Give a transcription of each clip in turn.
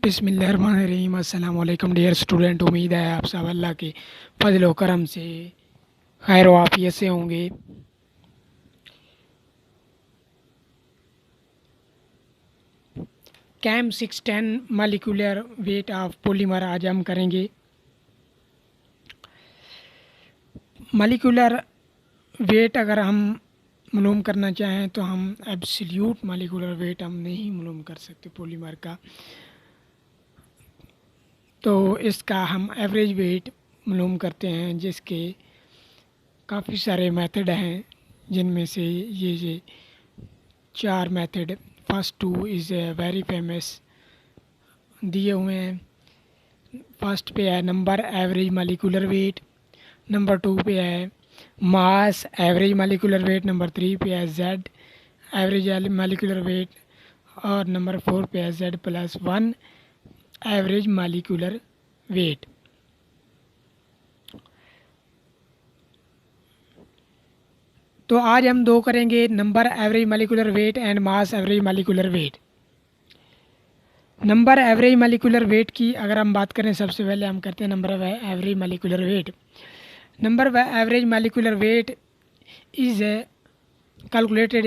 बिस्मिल्लाहिर्रहमानिर्रहीम। अस्सलाम वालेकुम डियर स्टूडेंट। उम्मीद है आप सब अल्लाह के फजल व करम से खैर वाफियत से होंगे। Chem 610 molecular weight of polymer आज हम करेंगे। मालिकुलर वेट अगर हम मालूम करना चाहें तो हम एब्सोल्यूट मालिकुलर वेट हम नहीं मालूम कर सकते पॉलीमर का, तो इसका हम एवरेज वेट मालूम करते हैं, जिसके काफ़ी सारे मेथड हैं, जिनमें से ये चार method. First two is very famous दिए हुए हैं। फर्स्ट पे है number average molecular weight, number two पे है mass average molecular weight, number three पे है जेड एवरेज मालिकुलर वेट, और नंबर फोर पे है Z plus one average molecular weight. तो आज हम दो करेंगे, number average molecular weight and mass average molecular weight. Number average molecular weight की अगर हम बात करें, सबसे पहले हम करते हैं number average molecular weight. Number average molecular wait is calculated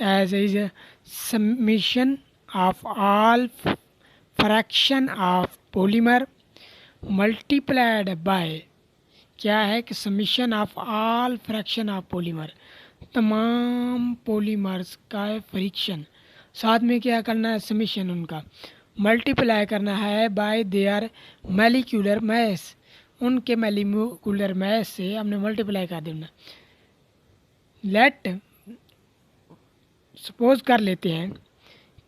as is a summation of all fraction of polymer multiplied by, क्या है कि summation of all fraction of polymer, तमाम पॉलीमर्स का फ्रिक्शन, साथ में क्या करना है समीशन उनका मल्टीप्लाई करना है बाय देयर मॉलिक्यूलर मैस, उनके मॉलिक्यूलर मैस से हमने मल्टीप्लाई कर देना। लेट सपोज कर लेते हैं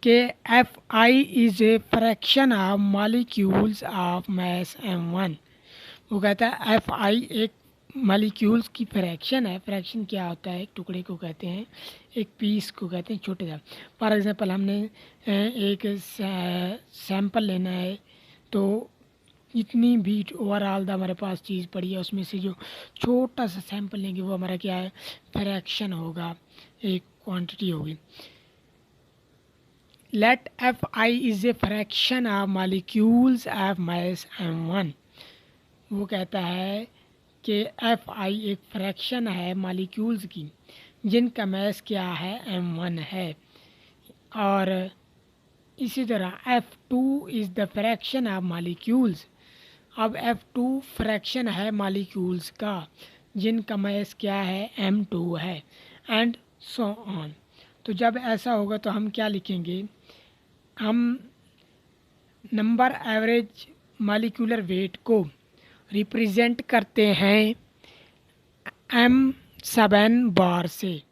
कि F I is a fraction of molecules of mass M one. वो कहता है एफ आई एक मालिक्यूल्स की फ्रैक्शन है। फ्रैक्शन क्या होता है? एक टुकड़े को कहते हैं, एक पीस को कहते हैं, छोटे सा। फॉर एग्जांपल हमने एक सैंपल लेना है, तो जितनी भी ओवरऑल हमारे पास चीज़ पड़ी है उसमें से जो छोटा सा सैंपल लेंगे वो हमारा क्या है? फ्रैक्शन होगा, एक क्वांटिटी होगी। Let F I is a fraction of molecules of mass M one. वो कहता है कि एफ आई एक फ्रैक्शन है मालिक्यूल्स की जिनका मैस क्या है? एम वन है। और इसी तरह F two is the fraction of molecules. अब एफ टू फ्रैक्शन है मालिक्यूल्स का जिनका मैस क्या है? एम टू है, एंड सो ऑन। तो जब ऐसा होगा तो हम क्या लिखेंगे? हम नंबर एवरेज मालिकुलर वेट को रिप्रेजेंट करते हैं एम सब एन बार से,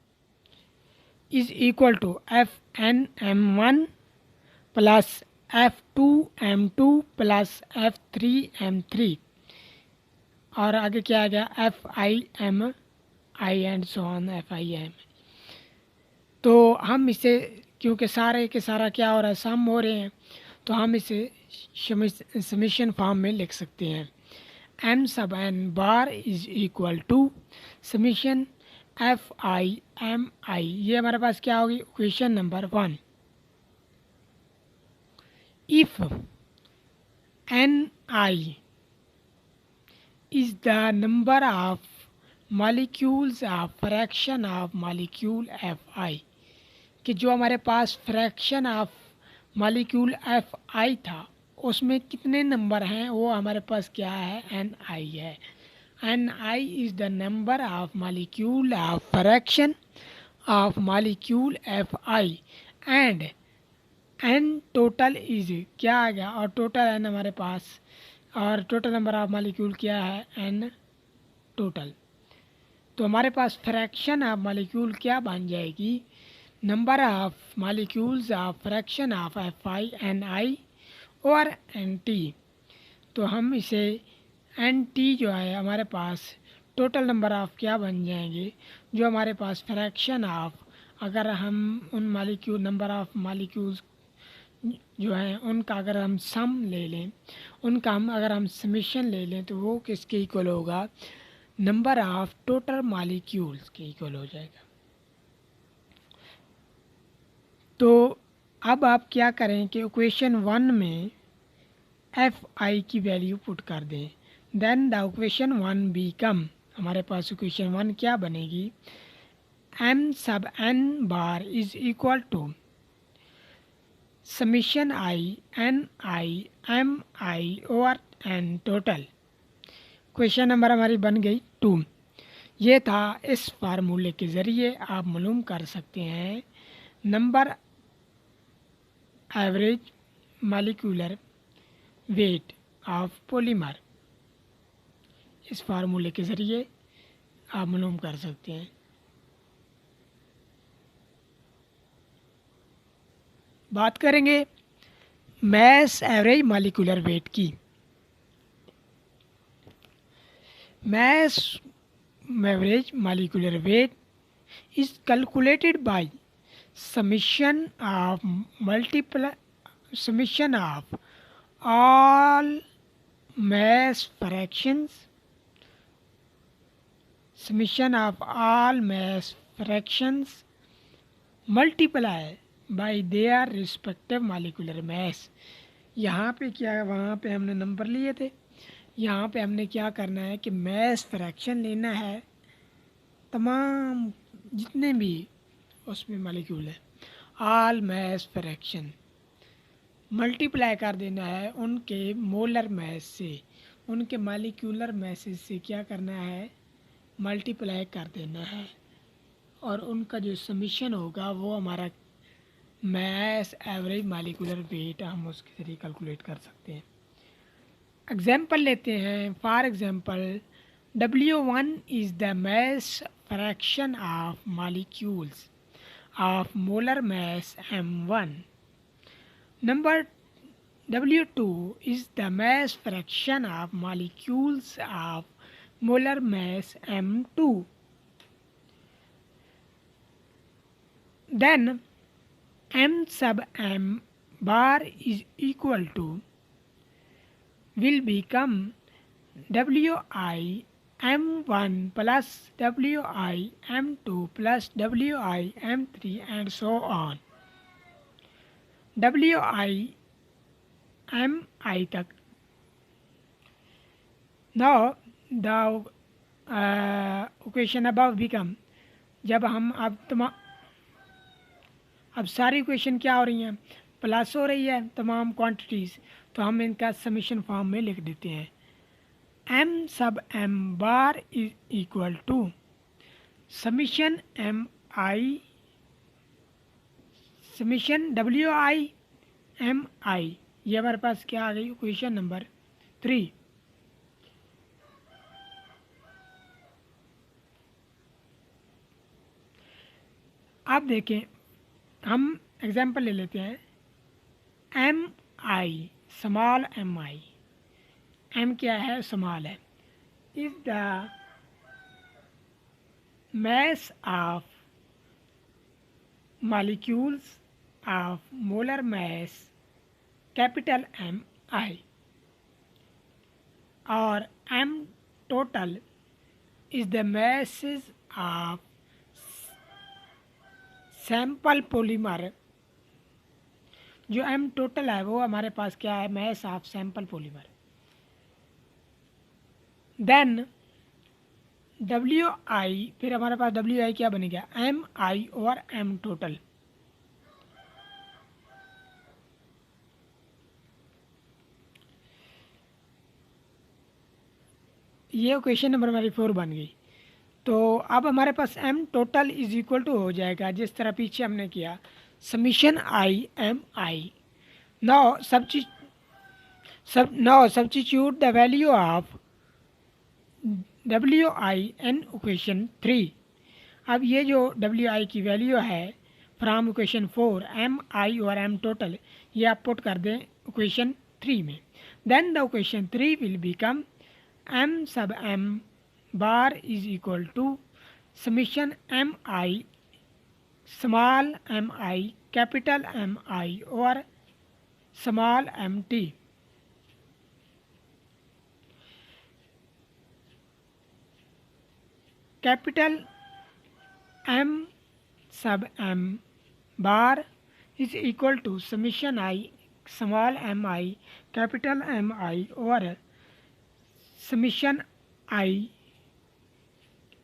is equal to F N M one plus F two M two plus F three M three, और आगे क्या आ गया? F I M I and so on F I M. तो हम इसे, क्योंकि सारे के सारा क्या हो रहा है? सम हो रहे हैं, तो हम इसे समीशन फॉर्म में लिख सकते हैं। M sub N bar is equal to summation F I M I. ये हमारे पास क्या होगी? Equation number one. If N I is the number of molecules of fraction of molecule F I, कि जो हमारे पास fraction of molecule F I था उसमें कितने नंबर हैं? वो हमारे पास क्या है? एन आई है। N I is the number of molecule of fraction of molecule F I, and N total is क्या आ गया? और टोटल एन हमारे पास, और टोटल नंबर ऑफ मॉलिक्यूल क्या है? N total. तो हमारे पास फ्रैक्शन ऑफ मॉलिक्यूल क्या बन जाएगी? Number of molecules of fraction of F I N I और एन टी। तो हम इसे एन टी जो है हमारे पास टोटल नंबर ऑफ क्या बन जाएंगे? जो हमारे पास फ्रैक्शन ऑफ, अगर हम उन मॉलिक्यूल नंबर ऑफ मॉलिक्यूल्स जो हैं उनका अगर हम सम ले लें, उनका हम अगर हम समीशन ले लें, तो वो किसके इक्वल होगा? नंबर ऑफ टोटल मॉलिक्यूल्स के इक्वल हो जाएगा। तो अब आप क्या करें कि इक्वेशन वन में एफ आई की वैल्यू पुट कर दें, देन द इक्वेशन 1 बिकम, हमारे पास इक्वेशन 1 क्या बनेगी, M sub N bar is equal to summation I M I over N total. Question number हमारी बन गई 2। ये था, इस फार्मूले के ज़रिए आप मालूम कर सकते हैं number average molecular weight of polymer. इस फार्मूले के ज़रिए आप मालूम कर सकते हैं। बात करेंगे मास एवरेज मॉलिक्यूलर वेट की। Mass average molecular weight is calculated by summation of all mass fractions multiply by their respective molecular mass। यहाँ पे क्या, वहाँ पे हमने नंबर लिए थे, यहाँ पे हमने क्या करना है कि मैस फ्रैक्शन लेना है तमाम जितने भी उसमें मॉलिक्यूल है, ऑल मैस फ्रैक्शन मल्टीप्लाई कर देना है उनके मोलर मैस से, उनके मॉलिक्यूलर मैसेज से क्या करना है, मल्टीप्लाई कर देना है, और उनका जो समीशन होगा वो हमारा मैस एवरेज मॉलिक्यूलर वेट हम उसके जरिए कैलकुलेट कर सकते हैं। एग्जाम्पल लेते हैं। For example W1 is the mass fraction of molecules of molar mass M1. Number W2 is the mass fraction of molecules of molar mass M2. Then M sub M bar is equal to, will become Wi M1 plus Wi M2 plus Wi M3 and so on, Wi Mi तक। Now the equation above become, जब हम अब सारी equation क्या हो रही हैं, plus हो रही है तमाम क्वांटिटीज़, तो हम इनका समीशन फॉर्म में लिख देते हैं। M sub M bar is equal to summation Wi Mi। ये हमारे पास क्या आ गई, इक्वेशन नंबर 3। आप देखें, हम एग्जांपल ले लेते हैं। Mi स्मॉल mi, m क्या है, स्मॉल है, is the mass of molecules of molar mass capital Mi, और m total is the masses of sample polymer. जो m टोटल है वो हमारे पास क्या है, mass of sample polymer. Then Wi, फिर हमारे पास Wi क्या बनेगा, Mi और m टोटल। ये क्वेश्चन नंबर हमारी 4 बन गई। तो अब हमारे पास m total is equal to हो जाएगा जिस तरह पीछे हमने किया, summation Mi। Now substitute the value of Wi in equation 3। अब ये जो Wi की वैल्यू है फ्राम इक्वेशन 4, Mi और m टोटल, ये आप पुट कर दें इक्वेशन 3 में। Then the equation 3 will become m sub m bar is equal to summation Mi small mi capital Mi or small mt। Capital m sub m bar is equal to summation I small M I, capital M I और summation I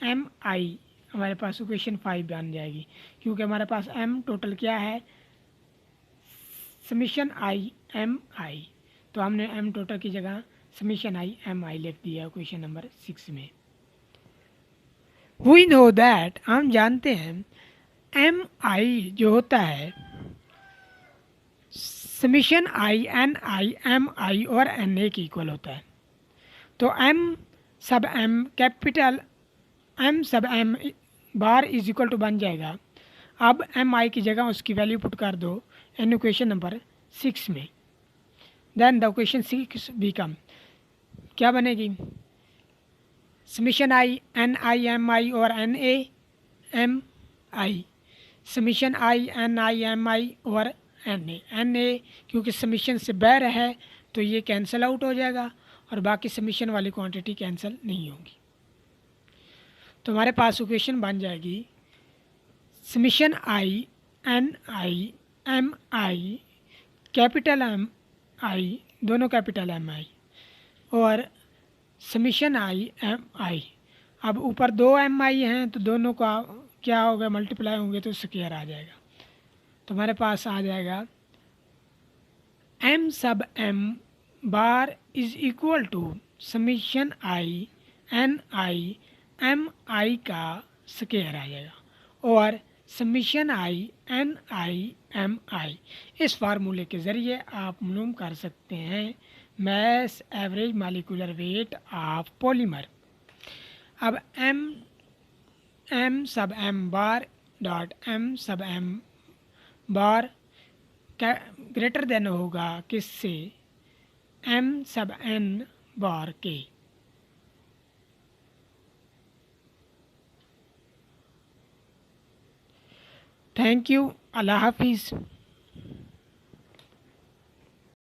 M आई, हमारे पास equation 5 बन जाएगी, क्योंकि हमारे पास M total क्या है, summation I M आई, तो हमने एम टोटल की जगह समीशन आई एम आई लिख दिया क्वेश्चन नंबर 6 में। वी नो दैट, हम जानते हैं, एम आई जो होता है summation I N I M I और एन ए के इक्वल होता है। तो M sub M capital M sub M bar is equal to बन जाएगा। अब एम आई की जगह उसकी वैल्यू पुट कर दो इन इक्वेशन नंबर 6 में, देन द इक्वेशन 6 बिकम, क्या बनेगी, summation I N I M I और N A M I, summation I N I M I और एन ए क्योंकि समीशन से बैर है तो ये कैंसिल आउट हो जाएगा और बाकी समीशन वाली क्वांटिटी कैंसिल नहीं होगी। तो हमारे पास इक्वेशन बन जाएगी summation I N I M I capital M I, दोनों कैपिटल एम आई और समीशन आई एम आई। अब ऊपर दो एम आई हैं तो दोनों का क्या होगा, मल्टीप्लाई होंगे तो स्क्वायर आ जाएगा। तो हमारे पास आ जाएगा M sub M bar is equal to summation I N I M I का स्क्वायर आ जाएगा और summation I N I M I. इस फार्मूले के ज़रिए आप मालूम कर सकते हैं mass average molecular weight of polymer. अब M sub M bar dot M sub M bar greater than होगा किससे, एम सब एन बार के। थैंक यू, अल्लाह हाफिज़।